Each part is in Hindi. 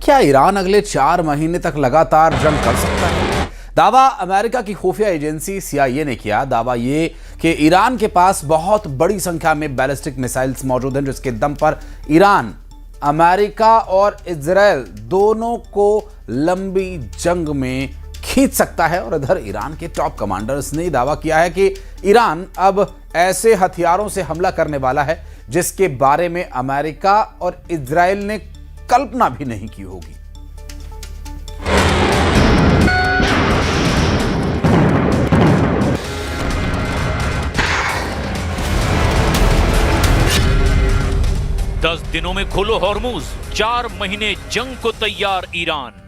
क्या ईरान अगले 4 महीने तक लगातार जंग कर सकता है? दावा अमेरिका की खुफिया एजेंसी CIA ने किया। दावा ये कि ईरान के पास बहुत बड़ी संख्या में बैलिस्टिक मिसाइल्स मौजूद हैं, जिसके दम पर ईरान अमेरिका और इजराइल दोनों को लंबी जंग में खींच सकता है। और इधर ईरान के टॉप कमांडर्स ने दावा किया है कि ईरान अब ऐसे हथियारों से हमला करने वाला है जिसके बारे में अमेरिका और इजराइल ने कल्पना भी नहीं की होगी। दस दिनों में खोलो हॉर्मुज, 4 महीने जंग को तैयार ईरान।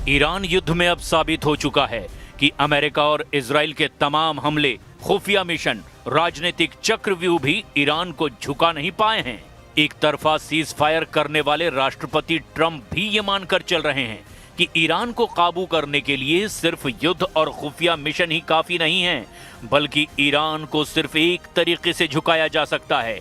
ईरान युद्ध में अब साबित हो चुका है कि अमेरिका और इजराइल के तमाम हमले, खुफिया मिशन, राजनीतिक चक्रव्यूह भी ईरान को झुका नहीं पाए हैं। एक तरफा सीज फायर करने वाले राष्ट्रपति ट्रंप भी ये मानकर चल रहे हैं कि ईरान को काबू करने के लिए सिर्फ युद्ध और खुफिया मिशन ही काफी नहीं है, बल्कि ईरान को सिर्फ एक तरीके से झुकाया जा सकता है,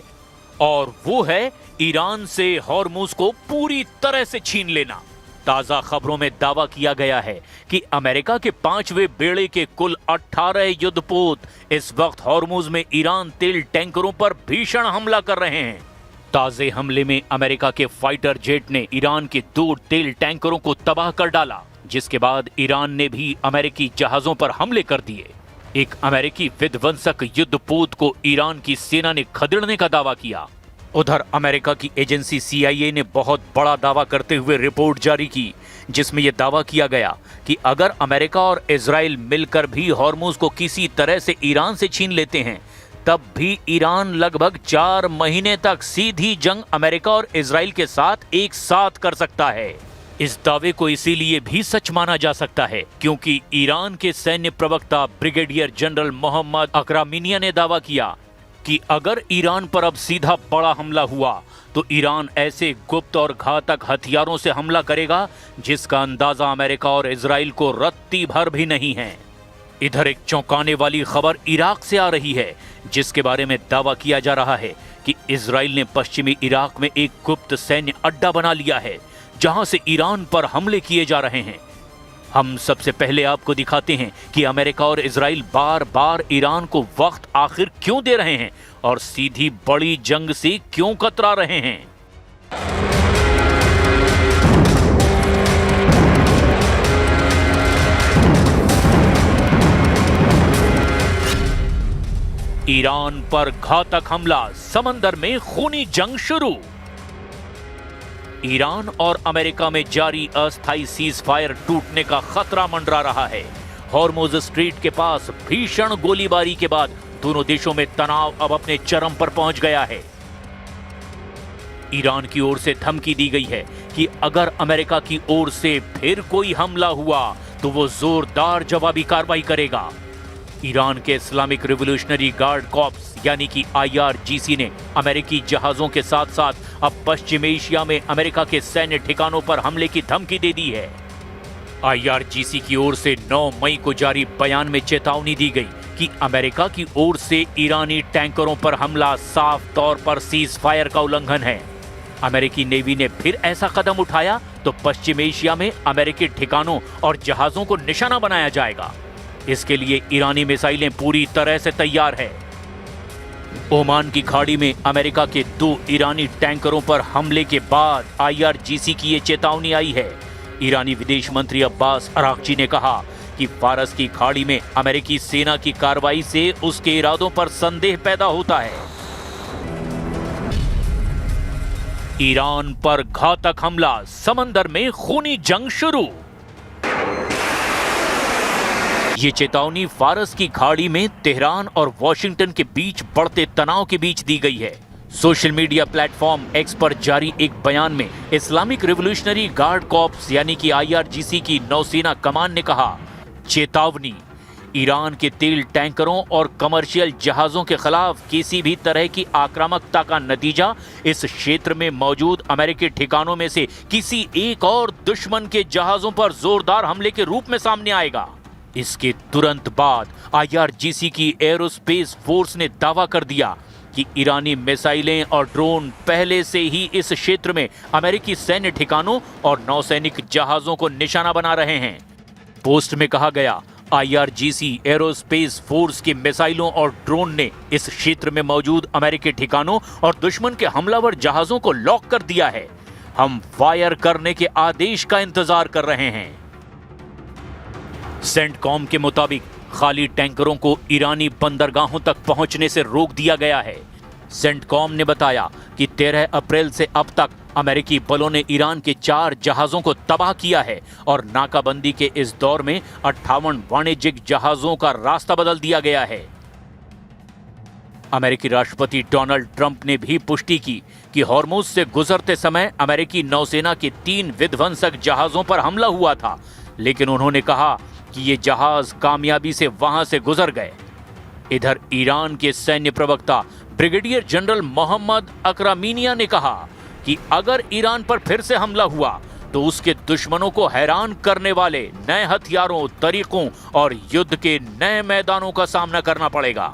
और वो है ईरान से हॉर्मुज को पूरी तरह से छीन लेना। ताजा खबरों में दावा किया गया है कि अमेरिका के 5वें बेड़े के कुल 18 युद्धपोत इस वक्त हॉर्मुज में ईरान तेल टैंकरों पर भीषण हमला कर रहे हैं। ताजे हमले में अमेरिका के फाइटर जेट ने ईरान के 2 तेल टैंकरों को तबाह कर डाला, जिसके बाद ईरान ने भी अमेरिकी जहाजों पर हमले कर दिए। एक अमेरिकी विध्वंसक युद्धपोत को ईरान की सेना ने खदेड़ने का दावा किया। उधर अमेरिका की एजेंसी CIA ने बहुत बड़ा दावा करते हुए रिपोर्ट जारी की, जिसमें यह दावा किया गया कि अगर अमेरिका और इजराइल मिलकर भी हॉर्मुज को किसी तरह से ईरान से छीन लेते हैं, तब भी ईरान लगभग 4 महीने तक सीधी जंग अमेरिका और इजराइल के साथ एक साथ कर सकता है। इस दावे को इसीलिए भी सच माना जा सकता है क्योंकि ईरान के सैन्य प्रवक्ता ब्रिगेडियर जनरल मोहम्मद अकरामिनिया ने दावा किया कि अगर ईरान पर अब सीधा बड़ा हमला हुआ तो ईरान ऐसे गुप्त और घातक हथियारों से हमला करेगा जिसका अंदाजा अमेरिका और इजराइल को रत्ती भर भी नहीं है। इधर एक चौंकाने वाली खबर इराक से आ रही है, जिसके बारे में दावा किया जा रहा है कि इजराइल ने पश्चिमी इराक में एक गुप्त सैन्य अड्डा बना लिया है जहां से ईरान पर हमले किए जा रहे हैं। हम सबसे पहले आपको दिखाते हैं कि अमेरिका और इजराइल बार बार ईरान को वक्त आखिर क्यों दे रहे हैं और सीधी बड़ी जंग से क्यों कतरा रहे हैं। ईरान पर घातक हमला, समंदर में खूनी जंग शुरू। ईरान और अमेरिका में जारी अस्थायी सीज फायर टूटने का खतरा मंडरा रहा है। हॉर्मुज स्ट्रीट के पास भीषण गोलीबारी के बाद दोनों देशों में तनाव अब अपने चरम पर पहुंच गया है। ईरान की ओर से धमकी दी गई है कि अगर अमेरिका की ओर से फिर कोई हमला हुआ तो वो जोरदार जवाबी कार्रवाई करेगा। ईरान के इस्लामिक रिवॉल्यूशनरी गार्ड कॉर्प्स यानी कि IRGC ने अमेरिकी जहाजों के साथ साथ अब पश्चिम एशिया में अमेरिका के सैन्य ठिकानों पर हमले की धमकी दे दी है। IRGC की ओर से 9 मई को जारी बयान में चेतावनी दी गई कि अमेरिका की ओर से ईरानी टैंकरों पर हमला साफ तौर पर सीज फायर का उल्लंघन है। अमेरिकी नेवी ने फिर ऐसा कदम उठाया तो पश्चिम एशिया में अमेरिकी ठिकानों और जहाजों को निशाना बनाया जाएगा। इसके लिए ईरानी मिसाइलें पूरी तरह से तैयार है। ओमान की खाड़ी में अमेरिका के 2 ईरानी टैंकरों पर हमले के बाद IRGC की ये चेतावनी आई है। ईरानी विदेश मंत्री अब्बास अरागची ने कहा कि फारस की खाड़ी में अमेरिकी सेना की कार्रवाई से उसके इरादों पर संदेह पैदा होता है। ईरान पर घातक हमला, समंदर में खूनी जंग शुरू। ये चेतावनी फारस की खाड़ी में तेहरान और वॉशिंगटन के बीच बढ़ते तनाव के बीच दी गई है। सोशल मीडिया प्लेटफॉर्म X पर जारी एक बयान में इस्लामिक रिवॉल्यूशनरी गार्ड कॉर्प्स यानी कि IRGC की नौसेना कमान ने कहा, चेतावनी, ईरान के तेल टैंकरों और कमर्शियल जहाजों के खिलाफ किसी भी तरह की आक्रामकता का नतीजा इस क्षेत्र में मौजूद अमेरिकी ठिकानों में से किसी एक और दुश्मन के जहाजों पर जोरदार हमले के रूप में सामने आएगा। इसके तुरंत बाद IRGC की एरोस्पेस फोर्स ने दावा कर दिया कि ईरानी मिसाइलें और ड्रोन पहले से ही इस क्षेत्र में अमेरिकी सैन्य ठिकानों और नौसैनिक जहाजों को निशाना बना रहे हैं। पोस्ट में कहा गया, IRGC एरोस्पेस फोर्स के मिसाइलों और ड्रोन ने इस क्षेत्र में मौजूद अमेरिकी ठिकानों और दुश्मन के हमलावर जहाजों को लॉक कर दिया है। हम फायर करने के आदेश का इंतजार कर रहे हैं। सेंटकॉम के मुताबिक खाली टैंकरों को ईरानी बंदरगाहों तक पहुंचने से रोक दिया गया है। सेंटकॉम ने बताया कि 13 अप्रैल से अब तक अमेरिकी बलों ने ईरान के 4 जहाजों को तबाह किया है और नाकाबंदी के इस दौर में 58 वाणिज्यिक जहाजों का रास्ता बदल दिया गया है। अमेरिकी राष्ट्रपति डोनाल्ड ट्रंप ने भी पुष्टि की कि हॉर्मुज से गुजरते समय अमेरिकी नौसेना के 3 विध्वंसक जहाजों पर हमला हुआ था, लेकिन उन्होंने कहा कि ये जहाज कामयाबी से वहां से गुजर गए। इधर ईरान के सैन्य प्रवक्ता ब्रिगेडियर जनरल मोहम्मद अकरामीनिया ने कहा कि अगर ईरान पर फिर से हमला हुआ तो उसके दुश्मनों को हैरान करने वाले नए हथियारों, तरीकों और युद्ध के नए मैदानों का सामना करना पड़ेगा।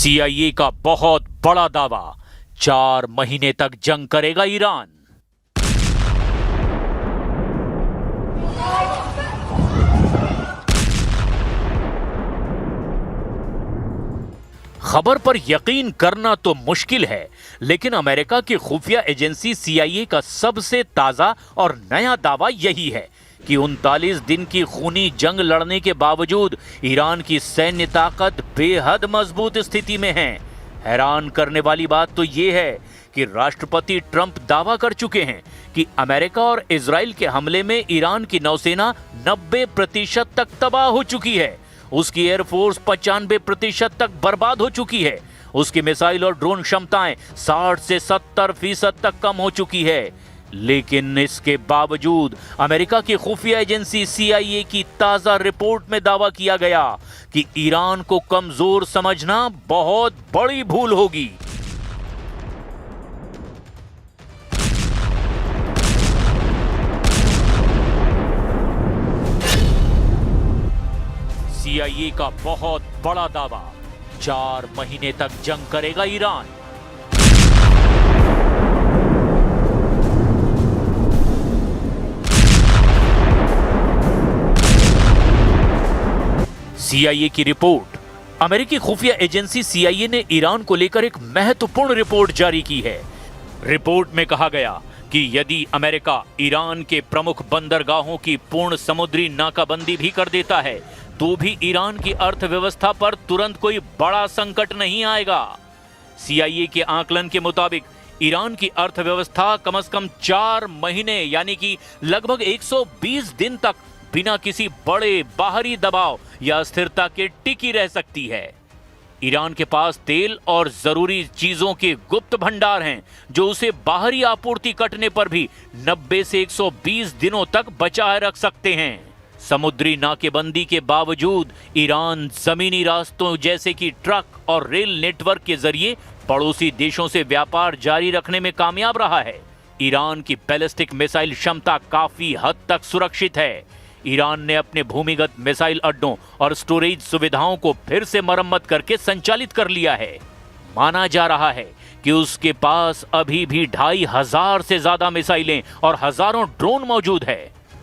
CIA का बहुत बड़ा दावा, 4 महीने तक जंग करेगा ईरान। खबर पर यकीन करना तो मुश्किल है, लेकिन अमेरिका की खुफिया एजेंसी CIA का सबसे ताजा और नया दावा यही है कि 39 दिन की खूनी जंग लड़ने के बावजूद ईरान की सैन्य ताकत बेहद मजबूत स्थिति में है। हैरान करने वाली बात तो ये है कि राष्ट्रपति ट्रंप दावा कर चुके हैं कि अमेरिका और इजराइल के हमले में ईरान की नौसेना 90% तक तबाह हो चुकी है, उसकी एयरफोर्स 95% तक बर्बाद हो चुकी है, उसकी मिसाइल और ड्रोन क्षमताएं 60 से 70% तक कम हो चुकी है। लेकिन इसके बावजूद अमेरिका की खुफिया एजेंसी CIA की ताजा रिपोर्ट में दावा किया गया कि ईरान को कमजोर समझना बहुत बड़ी भूल होगी। CIA का बहुत बड़ा दावा, 4 महीने तक जंग करेगा ईरान। CIA की रिपोर्ट। अमेरिकी खुफिया एजेंसी CIA ने ईरान को लेकर एक महत्वपूर्ण रिपोर्ट जारी की है। रिपोर्ट में कहा गया कि यदि अमेरिका ईरान के प्रमुख बंदरगाहों की पूर्ण समुद्री नाकाबंदी भी कर देता है तो भी ईरान की अर्थव्यवस्था पर तुरंत कोई बड़ा संकट नहीं आएगा। CIA के आकलन के मुताबिक ईरान की अर्थव्यवस्था कम से कम 4 महीने यानी कि लगभग 120 दिन तक बिना किसी बड़े बाहरी दबाव या अस्थिरता के टिकी रह सकती है। ईरान के पास तेल और जरूरी चीजों के गुप्त भंडार हैं जो उसे बाहरी आपूर्ति कटने पर भी 90 से 120 दिनों तक बचाए रख सकते हैं। समुद्री नाकेबंदी के बावजूद ईरान जमीनी रास्तों जैसे कि ट्रक और रेल नेटवर्क के जरिए पड़ोसी देशों से व्यापार जारी रखने में कामयाब रहा है। ईरान की बैलिस्टिक मिसाइल क्षमता काफी हद तक सुरक्षित है। ईरान ने अपने भूमिगत मिसाइल अड्डों और स्टोरेज सुविधाओं को फिर से मरम्मत करके संचालित कर लिया है। माना जा रहा है कि उसके पास अभी भी 2500 से ज्यादा मिसाइलें और हजारों ड्रोन मौजूद है।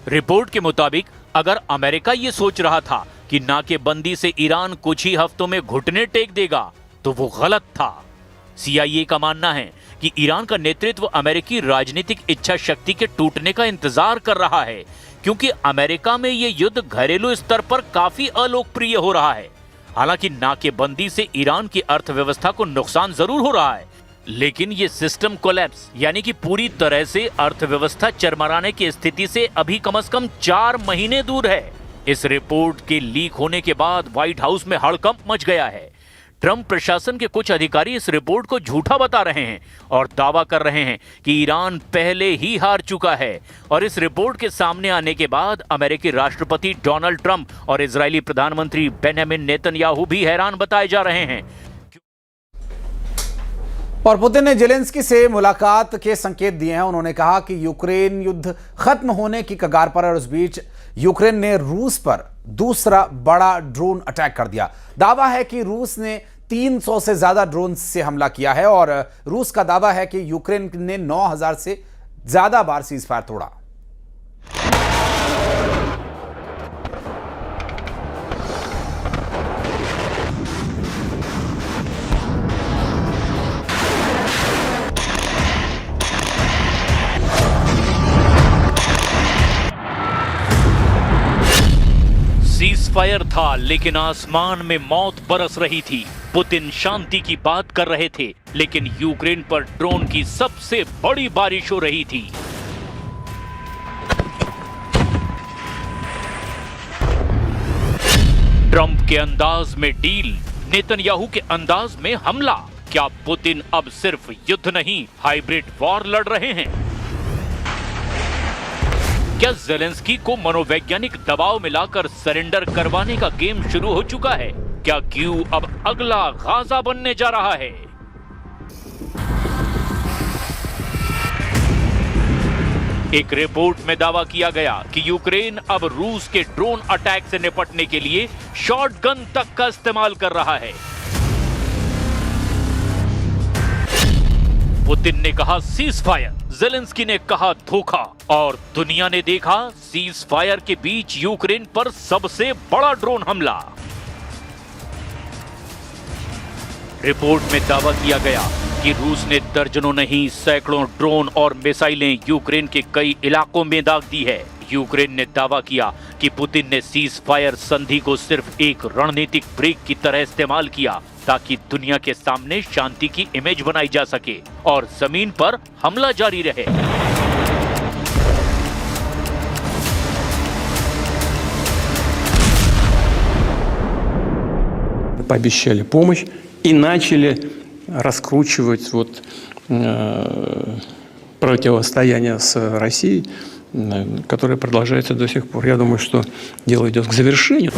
रिपोर्ट के मुताबिक अगर अमेरिका ये सोच रहा था कि नाकेबंदी से ईरान कुछ ही हफ्तों में घुटने टेक देगा तो वो गलत था। CIA का मानना है कि ईरान का नेतृत्व अमेरिकी राजनीतिक इच्छा शक्ति के टूटने का इंतजार कर रहा है, क्योंकि अमेरिका में यह युद्ध घरेलू स्तर पर काफी अलोकप्रिय हो रहा है। हालांकि नाकेबंदी से ईरान की अर्थव्यवस्था को नुकसान जरूर हो रहा है, लेकिन ये सिस्टम कोलैप्स यानी कि पूरी तरह से अर्थव्यवस्था चरमराने की स्थिति से अभी कम से कम 4 महीने दूर है। इस रिपोर्ट के लीक होने के बाद व्हाइट हाउस में हड़कंप मच गया है। ट्रंप प्रशासन के कुछ अधिकारी इस रिपोर्ट को झूठा बता रहे हैं और दावा कर रहे हैं कि ईरान पहले ही हार चुका है। और इस रिपोर्ट के सामने आने के बाद अमेरिकी राष्ट्रपति डोनाल्ड ट्रंप और इजरायली प्रधानमंत्री बेंजामिन नेतन्याहू भी हैरान बताए जा रहे हैं। और पुतिन ने जेलेंस्की से मुलाकात के संकेत दिए हैं। उन्होंने कहा कि यूक्रेन युद्ध खत्म होने की कगार पर है और उस बीच यूक्रेन ने रूस पर दूसरा बड़ा ड्रोन अटैक कर दिया। दावा है कि रूस ने 300 से ज्यादा ड्रोन से हमला किया है और रूस का दावा है कि यूक्रेन ने 9000 से ज्यादा बार सीज फायर तोड़ा। फायर था लेकिन आसमान में मौत बरस रही थी। पुतिन शांति की बात कर रहे थे लेकिन यूक्रेन पर ड्रोन की सबसे बड़ी बारिश हो रही थी। ट्रंप के अंदाज में डील, नेतन्याहू के अंदाज में हमला। क्या पुतिन अब सिर्फ युद्ध नहीं हाइब्रिड वॉर लड़ रहे हैं? क्या ज़ेलेंस्की को मनोवैज्ञानिक दबाव मिलाकर सरेंडर करवाने का गेम शुरू हो चुका है? क्या कीव अब अगला गाजा बनने जा रहा है? एक रिपोर्ट में दावा किया गया कि यूक्रेन अब रूस के ड्रोन अटैक से निपटने के लिए शॉटगन तक का इस्तेमाल कर रहा है। पुतिन ने कहा सीज फायर, ज़ेलेंस्की ने कहा धोखा और दुनिया ने देखा सीज फायर के बीच यूक्रेन पर सबसे बड़ा ड्रोन हमला। रिपोर्ट में दावा किया गया कि रूस ने दर्जनों नहीं सैकड़ों ड्रोन और मिसाइलें यूक्रेन के कई इलाकों में दाग दी है। यूक्रेन ने दावा किया कि पुतिन ने सीज फायर संधि को सिर्फ एक रणनीतिक ब्रेक की तरह इस्तेमाल किया ताकि दुनिया के सामने शांति की इमेज बनाई जा सके और जमीन पर हमला जारी रहे। Пообещали помощь и начали раскручивать противостояние с Россией, которое продолжается до сих пор. Я думаю, что дело идет к завершению.